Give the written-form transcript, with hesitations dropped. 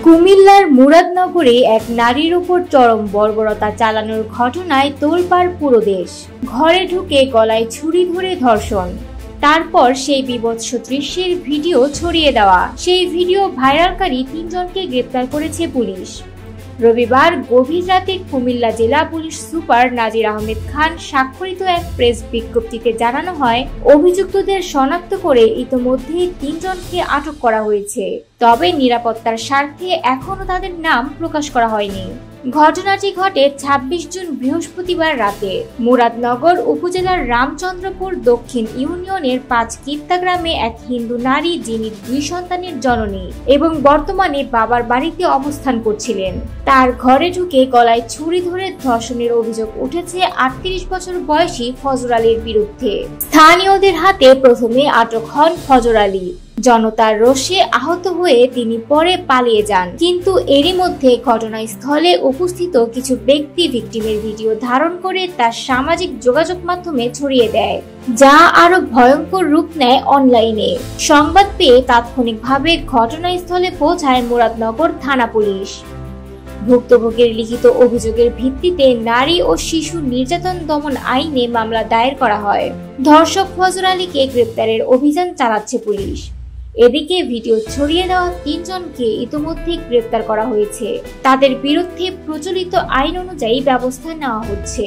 কুমিল্লার মুরাদনগরে এক নারীর উপর চরম বর্বরতা চালানোর ঘটনায় তোলপাড় পুরো দেশ। ঘরে ঢুকে গলায় ছুরি ধরে ধর্ষণ, তারপর সেই বীভৎস দৃশ্যের ভিডিও ছড়িয়ে দেওয়া। সেই ভিডিও ভাইরালকারী ৩ জনকে গ্রেপ্তার করেছে পুলিশ। রবিবার গভীর রাতে কুমিল্লা জেলা পুলিশ সুপার নাজির আহমেদ খান স্বাক্ষরিত এক প্রেস বিজ্ঞপ্তিতে জানানো হয়, অভিযুক্তদের শনাক্ত করে ইতোমধ্যেই ৩ জনকে আটক করা হয়েছে। তবে নিরাপত্তার স্বার্থে এখনো তাদের নাম প্রকাশ করা হয়নি। ঘটনাটি ঘটে ২৬ জুন বৃহস্পতিবার রাতে মুরাদনগর উপজেলার রামচন্দ্রপুর দক্ষিণ ইউনিয়নের ৫ কিত্তা গ্রামে এক হিন্দু নারী, যিনি ২ সন্তানের জননী এবং বর্তমানে বাবার বাড়িতে অবস্থান করছিলেন, তার ঘরে ঢুকে গলায় ছুরি ধরে ধর্ষণের অভিযোগ উঠেছে ৩৮ বছর বয়সী ফজর আলীর বিরুদ্ধে। স্থানীয়দের হাতে প্রথমে আটক হন ফজর আলী। জনতার রোষে আহত হয়ে তিনি পরে পালিয়ে যান, কিন্তু এরই মধ্যে ঘটনাস্থলে উপস্থিত কিছু ব্যক্তি ভিকটিমের ভিডিও ধারণ করে তার সামাজিক যোগাযোগ মাধ্যমে ছড়িয়ে দেয়, যা আরো ভয়ঙ্কর রূপ নেয় অনলাইনে। সংবাদ পেয়ে তাৎক্ষণিকভাবে ঘটনাস্থলে পৌঁছায় মুরাদনগর থানা পুলিশ। ভুক্তভোগীর লিখিত অভিযোগের ভিত্তিতে নারী ও শিশু নির্যাতন দমন আইনে মামলা দায়ের করা হয়। ধর্ষক ফজর আলীকে গ্রেপ্তারের অভিযান চালাচ্ছে পুলিশ। এদিকে ভিডিও ছড়িয়ে দেওয়া ৩ জনকে ইতোমধ্যে গ্রেপ্তার করা হয়েছে। তাদের বিরুদ্ধে প্রচলিত আইন অনুযায়ী ব্যবস্থা নেওয়া হচ্ছে।